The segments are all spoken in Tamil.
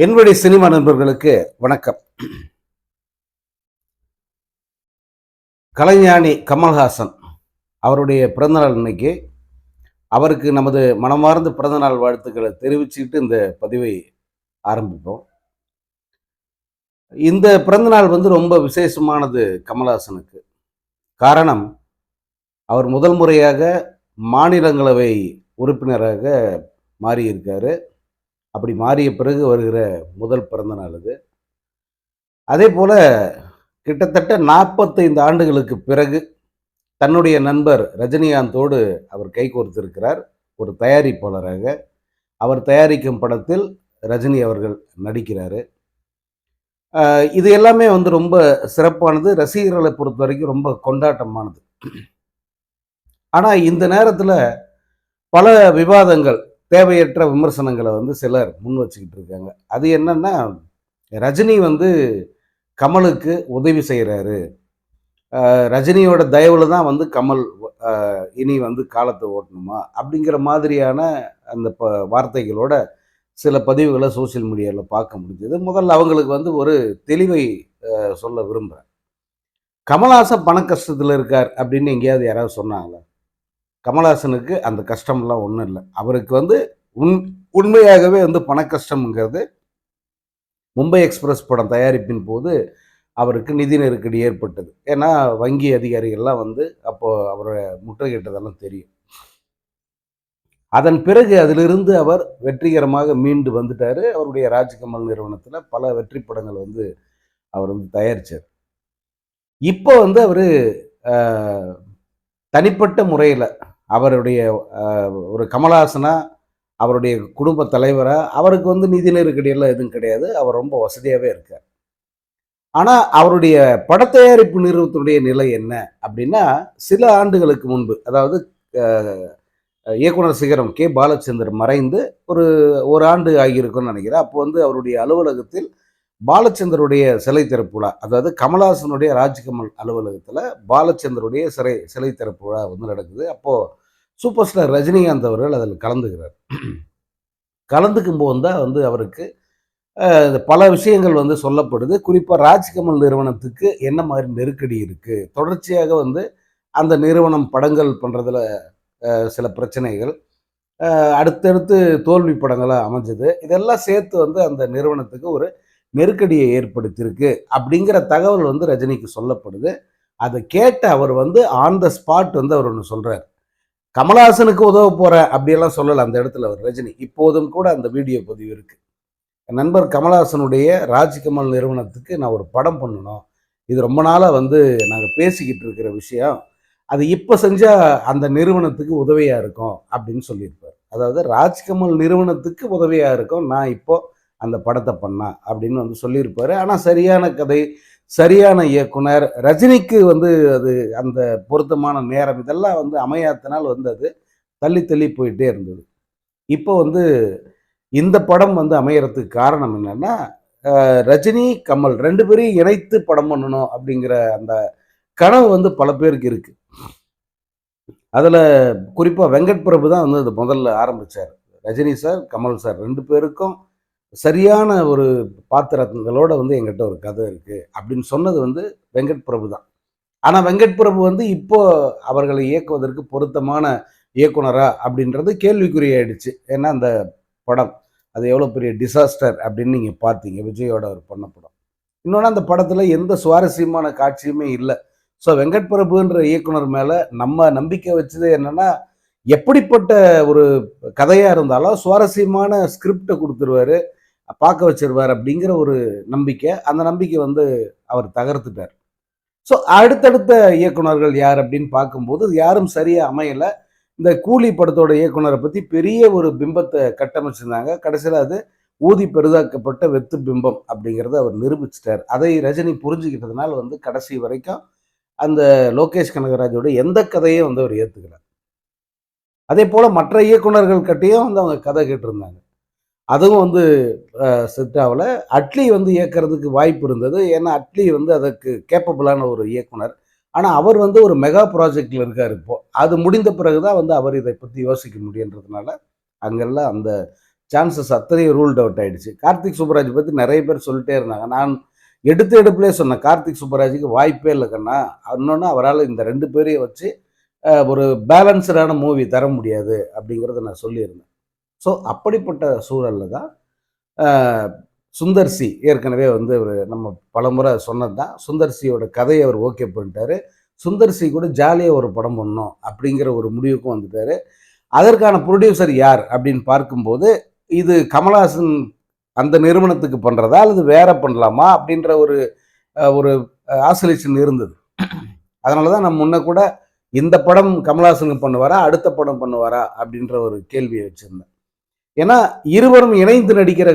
என்னுடைய சினிமா நண்பர்களுக்கு வணக்கம். கலைஞானி கமல்ஹாசன் அவருடைய பிறந்தநாள் இன்னைக்கு. அவருக்கு நமது மனமார்ந்த பிறந்தநாள் வாழ்த்துக்களை தெரிவிச்சுக்கிட்டு இந்த பதிவை ஆரம்பிப்போம். இந்த பிறந்தநாள் ரொம்ப விசேஷமானது கமல்ஹாசனுக்கு. காரணம், அவர் முதல் முறையாக மாநிலங்களவை உறுப்பினராக மாறியிருக்காரு. அப்படி மாறிய பிறகு வருகிற முதல் பிறந்தநாள் இது. அதேபோல கிட்டத்தட்ட 45 ஆண்டுகளுக்கு பிறகு தன்னுடைய நண்பர் ரஜினிகாந்தோடு அவர் கைகோர்த்திருக்கிறார். ஒரு தயாரிப்பாளராக. அவர் தயாரிக்கும் படத்தில் ரஜினி அவர்கள் நடிக்கிறாரு. இது எல்லாமே ரொம்ப சிறப்பானது. ரசிகர்களை பொறுத்தவரைக்கும் ரொம்ப கொண்டாட்டமானது. ஆனா இந்த நேரத்துல பல விவாதங்கள், தேவையற்ற விமர்சனங்களை சிலர் முன் வச்சுக்கிட்டு இருக்காங்க. அது என்னன்னா, ரஜினி கமலுக்கு உதவி செய்கிறாரு. ரஜினியோட தயவுல தான் கமல் இனி காலத்தை ஓட்டணுமா அப்படிங்கிற மாதிரியான அந்த வார்த்தைகளோட சில பதிவுகளை சோசியல் மீடியாவில் பார்க்க முடிஞ்சது. முதல்ல அவங்களுக்கு ஒரு தெளிவை சொல்ல விரும்புகிறேன். கமல்ஹாசன் பண கஷ்டத்தில் இருக்கார் அப்படின்னு எங்கேயாவது யாராவது சொன்னாங்களா? கமல்ஹாசனுக்கு அந்த கஷ்டம்லாம் ஒன்றும் இல்லை. அவருக்கு உண்மையாகவே பண கஷ்டம்ங்கிறது மும்பை எக்ஸ்பிரஸ் படம் தயாரிப்பின் போது அவருக்கு நிதி நெருக்கடி ஏற்பட்டது. ஏன்னா வங்கி அதிகாரிகள்லாம் அப்போ அவரை முற்றுகையிட்டதெல்லாம் தெரியும். அதன் பிறகு அதிலிருந்து அவர் வெற்றிகரமாக மீண்டு வந்துட்டாரு. அவருடைய ராஜ்கமல் நிறுவனத்தில் பல வெற்றி படங்கள் அவர் தயாரித்தார். இப்போ அவரு தனிப்பட்ட முறையில் அவருடைய ஒரு கமல்ஹாசனா, அவருடைய குடும்ப தலைவரா, அவருக்கு நிதி நெருக்கடி எல்லாம் எதுவும் கிடையாது. அவர் ரொம்ப வசதியாகவே இருக்கார். ஆனா அவருடைய படத்தயாரிப்பு நிறுவனத்துடைய நிலை என்ன அப்படின்னா, சில ஆண்டுகளுக்கு முன்பு, அதாவது இயக்குனர் சிகரம் கே பாலச்சந்தர் மறைந்து ஒரு ஆண்டு ஆகியிருக்கும்னு நினைக்கிறேன். அப்போ அவருடைய அலுவலகத்தில் பாலச்சந்தருடைய சிலை திறப்பு விழா, அதாவது கமல்ஹாசனுடைய ராஜ்கமல் அலுவலகத்தில் பாலச்சந்தருடைய சிலை திறப்பு விழா நடக்குது. அப்போ சூப்பர் ஸ்டார் ரஜினிகாந்த் அவர்கள் அதில் கலந்துக்கிறார். கலந்துக்கும் போது தான் அவருக்கு பல விஷயங்கள் சொல்லப்படுது. குறிப்பாக ராஜ்கமல் நிறுவனத்துக்கு என்ன மாதிரி நெருக்கடி இருக்குது, தொடர்ச்சியாக அந்த நிறுவனம் படங்கள் பண்ணுறதுல சில பிரச்சனைகள், அடுத்தடுத்து தோல்வி படங்களாக அமைஞ்சது. இதெல்லாம் சேர்த்து அந்த நிறுவனத்துக்கு ஒரு நெருக்கடியை ஏற்படுத்தியிருக்கு அப்படிங்கிற தகவல் ரஜினிக்கு சொல்லப்படுது. அதை கேட்ட அவர் ஆன் த ஸ்பாட் அவர் ஒன்று சொல்கிறார். கமல்ஹாசனுக்கு உதவ போகிறேன் அப்படியெல்லாம் சொல்லலை அந்த இடத்துல அவர் ரஜினி. இப்போதும் கூட அந்த வீடியோ பதிவு இருக்குது. நண்பர் கமல்ஹாசனுடைய ராஜ்கமல் நிறுவனத்துக்கு நான் ஒரு படம் பண்ணணும், இது ரொம்ப நாளாக நாங்கள் பேசிக்கிட்டு இருக்கிற விஷயம், அது இப்போ செஞ்சால் அந்த நிறுவனத்துக்கு உதவியாக இருக்கும் அப்படின்னு சொல்லியிருப்பார். அதாவது ராஜ்கமல் நிறுவனத்துக்கு உதவியாக இருக்கும் நான் இப்போ அந்த படத்தை பண்ணேன் அப்படின்னு சொல்லியிருப்பார். ஆனால் சரியான கதை, சரியான இயக்குனர், ரஜினிக்கு அது அந்த பொருத்தமான நேரம் இதெல்லாம் அமையாதனால் அது தள்ளி தள்ளி போயிட்டே இருந்தது. இப்போ இந்த படம் அமையறதுக்கு காரணம் என்னன்னா, ரஜினி கமல் 2 பேரையும் இணைத்து படம் பண்ணணும் அப்படிங்கிற அந்த கனவு பல பேருக்கு இருக்கு. அதுல குறிப்பா வெங்கட் பிரபு தான் அது முதல்ல ஆரம்பிச்சார். ரஜினி சார், கமல் சார் 2 பேருக்கும் சரியான ஒரு பாத்திரங்களோட எங்கிட்ட ஒரு கதை இருக்கு அப்படின்னு சொன்னது வெங்கட் பிரபு தான். ஆனா வெங்கட் பிரபு இப்போ அவர்களை இயக்குவதற்கு பொருத்தமான இயக்குனரா அப்படின்றது கேள்விக்குறியாயிடுச்சு. ஏன்னா அந்த படம் அது எவ்வளோ பெரிய டிசாஸ்டர் அப்படின்னு நீங்கள் பார்த்தீங்க, விஜயோட அவர் பண்ண படம். இன்னொன்று, அந்த படத்தில் எந்த சுவாரஸ்யமான காட்சியுமே இல்லை. ஸோ வெங்கட் பிரபுன்ற இயக்குனர் மேலே நம்ம நம்பிக்கை வச்சது என்னென்னா, எப்படிப்பட்ட ஒரு கதையாக இருந்தாலும் சுவாரஸ்யமான ஸ்கிரிப்டை கொடுத்துருவார், பார்க்க வச்சிருவார் அப்படிங்கிற ஒரு நம்பிக்கை. அந்த நம்பிக்கை அவர் தகர்த்துட்டார். ஸோ அடுத்தடுத்த இயக்குனர்கள் யார் அப்படின்னு பார்க்கும்போது யாரும் சரியாக அமையலை. இந்த கூலி படத்தோட இயக்குனரை பற்றி பெரிய ஒரு பிம்பத்தை கட்டமைச்சிருந்தாங்க. கடைசியில் அது ஊதி பெரிதாக்கப்பட்ட வெத்து பிம்பம் அப்படிங்கிறத அவர் நிரூபிச்சிட்டார். அதை ரஜினி புரிஞ்சுக்கிட்டதுனால கடைசி வரைக்கும் அந்த லோகேஷ் கனகராஜோட எந்த கதையும் அவர் ஏற்றுக்கிறார். அதே போல் மற்ற இயக்குனர்கள் கிட்டையும் அவங்க கதை கேட்டிருந்தாங்க. அதுவும் செட் ஆகலை. அட்லி இயக்கிறதுக்கு வாய்ப்பு இருந்தது. ஏன்னா அட்லி அதற்கு கேப்பபிளான ஒரு இயக்குனர். ஆனால் அவர் ஒரு மெகா ப்ராஜெக்டில் இருக்கார். இப்போ அது முடிந்த பிறகு தான் அவர் இதை பற்றி யோசிக்க முடியுன்றதுனால அங்கெல்லாம் அந்த சான்சஸ் அத்தனையும் ரூல்ட் அவுட் ஆயிடுச்சு. கார்த்திக் சுப்புராஜ் பற்றி நிறைய பேர் சொல்லிட்டே இருந்தாங்க. நான் எடுத்த எடுப்புலேயே சொன்னேன், கார்த்திக் சுப்புராஜுக்கு வாய்ப்பே இல்லை கண்ணா. இன்னொன்று அவரால் இந்த 2 பேரையும் வச்சு ஒரு பேலன்ஸ்டான மூவி தர முடியாது அப்படிங்கிறத நான் சொல்லியிருந்தேன். ஸோ அப்படிப்பட்ட சூழலில் தான் சுந்தர் சி ஏற்கனவே வந்து ஒரு நம்ம பலமுறை சொன்னது தான். சுந்தர் சியோட கதையை அவர் ஓகே பண்ணிட்டாரு. சுந்தர் சி கூட ஜாலியாக ஒரு படம் பண்ணணும் அப்படிங்கிற ஒரு முடிவுக்கும் வந்துட்டாரு. அதற்கான ப்ரொடியூசர் யார் அப்படின்னு பார்க்கும்போது, இது கமல்ஹாசன் அந்த நிறுவனத்துக்கு பண்ணுறதா அல்லது வேற பண்ணலாமா அப்படின்ற ஒரு ஒரு ஆசோலேஷன் இருந்தது. அதனால தான் நான் முன்ன கூட இந்த படம் கமல்ஹாசனுக்கு பண்ணுவாரா, அடுத்த படம் பண்ணுவாரா அப்படின்ற ஒரு கேள்வியை வச்சுருந்தேன். ஏன்னா இருவரும் இணைந்து நடிக்கிற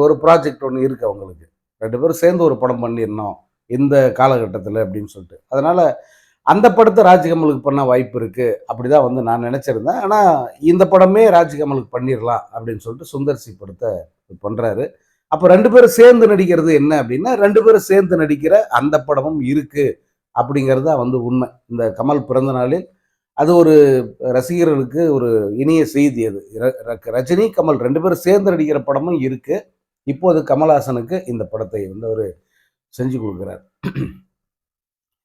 ஒரு ப்ராஜெக்ட் ஒன்று இருக்கு அவங்களுக்கு. 2 பேரும் சேர்ந்து ஒரு படம் பண்ணிடணும் இந்த காலகட்டத்தில் அப்படின்னு சொல்லிட்டு. அதனால அந்த படத்தை ராஜ்கமலுக்கு பண்ண வாய்ப்பு இருக்கு அப்படிதான் வந்து நான் நினைச்சிருந்தேன். ஆனால் இந்த படமே ராஜ்கமலுக்கு பண்ணிடலாம் அப்படின்னு சொல்லிட்டு சுந்தர் சி படத்தை பண்றாரு. அப்போ 2 பேரும் சேர்ந்து நடிக்கிறது என்ன அப்படின்னா, 2 பேரும் சேர்ந்து நடிக்கிற அந்த படமும் இருக்கு அப்படிங்கிறது தான் வந்து உண்மை. இந்த கமல் பிறந்த நாளில் அது ஒரு ரசிகர்களுக்கு ஒரு இனிய செய்தி. அது ரஜினி கமல் 2 பேரும் சேர்ந்து நடிக்கிற படமும் இருக்கு. இப்போது கமல்ஹாசனுக்கு இந்த படத்தை வந்து அவர் செஞ்சு கொடுக்குறார்.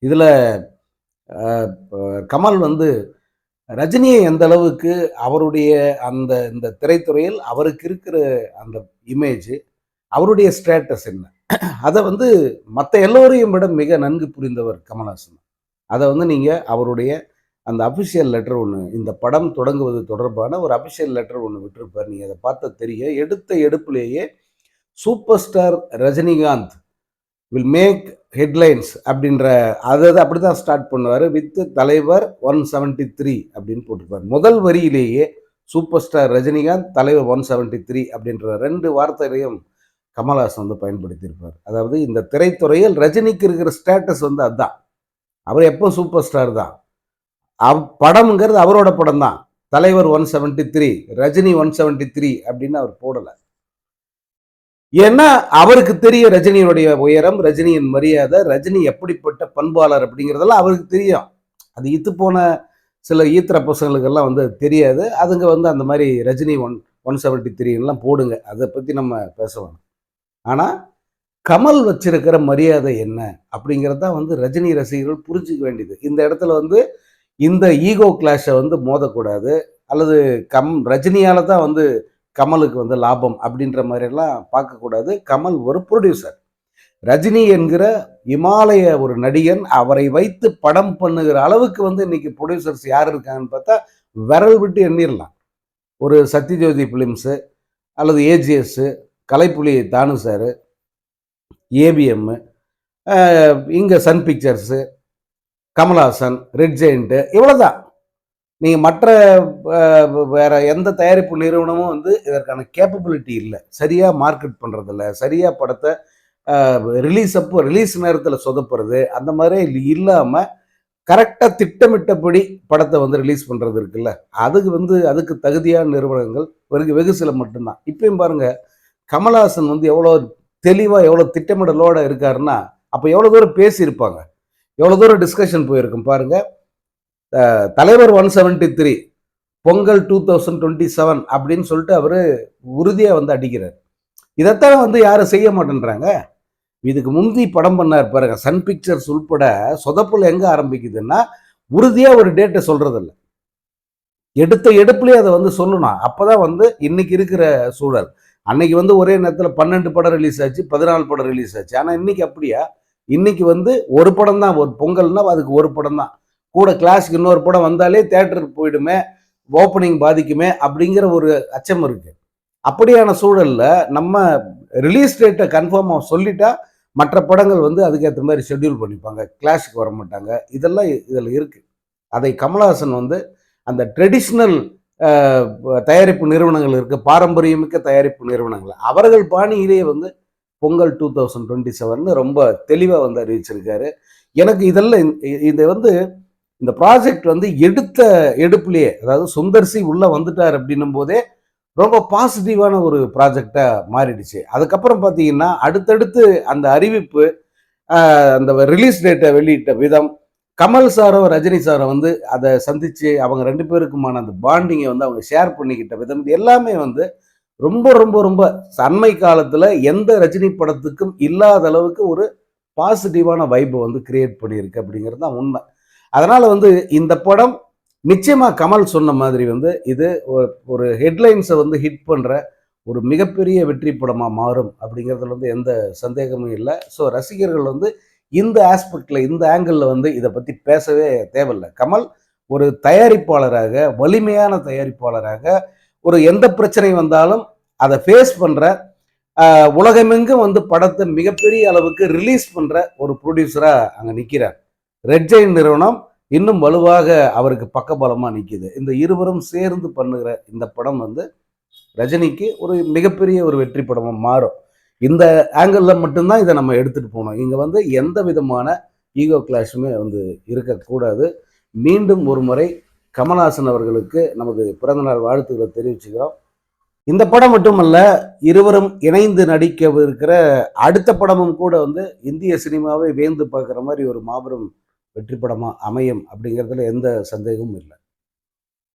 இதுல கமல் வந்து ரஜினியை எந்த அளவுக்கு அவருடைய அந்த இந்த திரைத்துறையில் அவருக்கு இருக்கிற அந்த இமேஜ், அவருடைய ஸ்டேட்டஸ் என்ன, அதை வந்து மற்ற எல்லோரையும் விட மிக நன்கு புரிந்தவர் கமல்ஹாசன். அதை வந்து நீங்கள் அவருடைய அந்த அஃபிஷியல் லெட்டர் ஒன்று, இந்த படம் தொடங்குவது தொடர்பான ஒரு அஃபிஷியல் லெட்டர் ஒன்று விட்டுருப்பார். நீங்கள் அதை பார்த்தா தெரியும். எடுத்த எடுப்புலேயே superstar Rajinikanth will make headlines அப்படின்ற அதாவது அப்படி தான் ஸ்டார்ட் பண்ணுவார். வித் தலைவர் 173 அப்படின்னு போட்டிருப்பார். முதல் வரியிலேயே சூப்பர் ஸ்டார் ரஜினிகாந்த் தலைவர் 173 அப்படின்ற 2 வார்த்தைகளையும் கமல்ஹாசன் வந்து பயன்படுத்தியிருப்பார். அதாவது இந்த திரைத்துறையில் ரஜினிக்கு இருக்கிற ஸ்டேட்டஸ் வந்து அதுதான். அவர் எப்போ சூப்பர் ஸ்டார் தான். படம்ங்கிறது அவரோட படம் தான். தலைவர் 173, ரஜினி 173 அப்படின்னு அவர் போடல. ஏன்னா அவருக்கு தெரியும் ரஜினியுடைய உயரம், ரஜினியின் மரியாதை, ரஜினி எப்படிப்பட்ட பண்பாளர் அப்படிங்கிறதெல்லாம் அவருக்கு தெரியும். அது இத்து போன சில ஈத்திர பசங்களுக்கெல்லாம் வந்து தெரியாது. அதுங்க வந்து அந்த மாதிரி ரஜினி 173 போடுங்க, அதை பற்றி நம்ம பேசலாம். ஆனால் கமல் வச்சிருக்கிற மரியாதை என்ன அப்படிங்கிறது தான் வந்து ரஜினி ரசிகர்கள் புரிஞ்சுக்க வேண்டியது. இந்த இடத்துல வந்து இந்த ஈகோ கிளாஷை வந்து மோதக்கூடாது, அல்லது ரஜினியால தான் வந்து கமலுக்கு வந்து லாபம் அப்படின்ற மாதிரிலாம் பார்க்கக்கூடாது. கமல் ஒரு ப்ரொடியூசர். ரஜினி என்கிற இமாலய ஒரு நடிகன், அவரை வைத்து படம் பண்ணுகிற அளவுக்கு வந்து இன்னைக்கு ப்ரொடியூசர்ஸ் யார் இருக்காங்கன்னு பார்த்தா விரல் விட்டு எண்ணிடலாம். ஒரு சத்யஜோதி ஃபிலிம்ஸு அல்லது ஏஜிஎஸ், கலைப்புலி தானு சார், ஏபிஎம், இங்கே Sun pictures, Kamal Haasan, red giant, இவ்வளோதான். நீங்கள் மற்ற வேற எந்த தயாரிப்பு நிறுவனமும் வந்து இதற்கான கேப்பபிலிட்டி இல்லை. சரியாக மார்க்கெட் பண்ணுறதில்ல, சரியாக படத்தை ரிலீஸ் அப்போ ரிலீஸ் நேரத்தில் சொதப்புறது அந்த மாதிரி இல்லாமல் கரெக்டாக திட்டமிட்டபடி படத்தை வந்து ரிலீஸ் பண்ணுறது இருக்குல்ல, அதுக்கு வந்து அதுக்கு தகுதியான நிறுவனங்கள் வெகு சில மட்டும்தான். இப்பயும் பாருங்கள், கமல்ஹாசன் வந்து எவ்வளோ தெளிவாக எவ்வளோ திட்டமிடலோடு இருக்காருன்னா, அப்போ எவ்வளோ தூரம் பேசியிருப்பாங்க, எவ்வளோ தூரம் டிஸ்கஷன் போயிருக்கும் பாருங்கள். தலைவர் 173 பொங்கல் 2027 அப்படின்னு சொல்லிட்டு அவர் உறுதியாக வந்து அடிக்கிறார். இதைத்தான் வந்து யாரும் செய்ய மாட்டேன்றாங்க. இதுக்கு முந்தி படம் பண்ணார் பாருங்க, சன் பிக்சர்ஸ் உள்பட சொதப்புல எங்கே ஆரம்பிக்குதுன்னா உறுதியாக ஒரு டேட்டை சொல்றதில்ல, எடுத்த எடுப்புலேயே அதை வந்து சொல்லணும். அப்போதான் வந்து இன்னைக்கு இருக்கிற சூழல். அன்னைக்கு வந்து ஒரே நேரத்தில் 12 படம் ரிலீஸ் ஆச்சு, 14 படம் ரிலீஸ் ஆச்சு. ஆனால் இன்னைக்கு அப்படியா? இன்னைக்கு வந்து ஒரு படம் தான். ஒரு பொங்கல்னா அதுக்கு ஒரு படம் தான். கூட கிளாஸுக்கு இன்னொரு படம் வந்தாலே தேட்டருக்கு போயிடுமே, ஓப்பனிங் பாதிக்குமே அப்படிங்கிற ஒரு அச்சம் இருக்கு. அப்படியான சூழல்ல நம்ம ரிலீஸ் டேட்டை கன்ஃபார்மாக சொல்லிட்டா மற்ற படங்கள் வந்து அதுக்கேற்ற மாதிரி ஷெட்யூல் பண்ணிப்பாங்க, கிளாஸுக்கு வர மாட்டாங்க. இதெல்லாம் இதில் இருக்கு. அதை கமல்ஹாசன் வந்து அந்த ட்ரெடிஷ்னல் தயாரிப்பு நிறுவனங்கள் இருக்கு, பாரம்பரியமிக்க தயாரிப்பு நிறுவனங்கள், அவர்கள் பாணியிலேயே வந்து பொங்கல் 2027 ரொம்ப தெளிவாக வந்து அறிவிச்சிருக்காரு. எனக்கு இதெல்லாம் இதை வந்து இந்த ப்ராஜெக்ட் வந்து எடுத்த எடுப்புலேயே, அதாவது சுந்தர்சி உள்ள வந்துட்டார் அப்படின்னும் போதே ரொம்ப பாசிட்டிவான ஒரு ப்ராஜெக்டா மாறிடுச்சு. அதுக்கப்புறம் பார்த்தீங்கன்னா அடுத்தடுத்து அந்த அறிவிப்பு, அந்த ரிலீஸ் டேட்டை வெளியிட்ட விதம், கமல் சாரும் ரஜினி சாரும் வந்து அதை சந்திச்சு அவங்க 2 பேருக்குமான அந்த பாண்டிங்கை வந்து அவங்க ஷேர் பண்ணிக்கிட்ட விதம், இது எல்லாமே வந்து ரொம்ப ரொம்ப ரொம்ப அண்மை காலத்துல எந்த ரஜினி படத்துக்கும் இல்லாத அளவுக்கு ஒரு பாசிட்டிவான வைப் வந்து கிரியேட் பண்ணியிருக்கு அப்படிங்கிறது தான் உண்மை. அதனால வந்து இந்த படம் நிச்சயமா கமல் சொன்ன மாதிரி வந்து இது ஒரு ஹெட்லைன்ஸை வந்து ஹிட் பண்ற ஒரு மிகப்பெரிய வெற்றி படமா மாறும் அப்படிங்கிறதுல வந்து எந்த சந்தேகமும் இல்லை. ஸோ ரசிகர்கள் வந்து இந்த ஆஸ்பெக்ட்ல இந்த ஆங்கிள் வந்து இதை பத்தி பேசவே தேவையில்லை. கமல் ஒரு தயாரிப்பாளராக, வலிமையான தயாரிப்பாளராக, ஒரு எந்த பிரச்சனை வந்தாலும் அதை ஃபேஸ் பண்ற, உலகமெங்கும் வந்து படத்தை மிகப்பெரிய அளவுக்கு ரிலீஸ் பண்ற ஒரு ப்ரொடியூசரா அங்க நிக்கிறார். ரெட் ஜெயின் நிறுவனம் இன்னும் வலுவாக அவருக்கு பக்கபலமா நிக்குது. இந்த இருவரும் சேர்ந்து பண்ணுகிற இந்த படம் வந்து ரஜினிக்கு ஒரு மிகப்பெரிய ஒரு வெற்றி படமா மாறும். இந்த ஆங்கிள் மட்டும்தான் இதை நம்ம எடுத்துட்டு போனோம். இங்க வந்து எந்த விதமான ஈகோ கிளாஷுமே வந்து இருக்கக்கூடாது. மீண்டும் ஒரு முறை கமல்ஹாசன் அவர்களுக்கு நமது பிறந்தநாள் வாழ்த்துக்களை தெரிவிச்சுக்கிறோம். இந்த படம் மட்டுமல்ல, இருவரும் இணைந்து நடிக்கவிருக்கிற அடுத்த படமும் கூட வந்து இந்திய சினிமாவை வியந்து பார்க்குற மாதிரி ஒரு மாபெரும் வெற்றி படமா அமையும் அப்படிங்கிறதுல எந்த சந்தேகமும் இல்லை.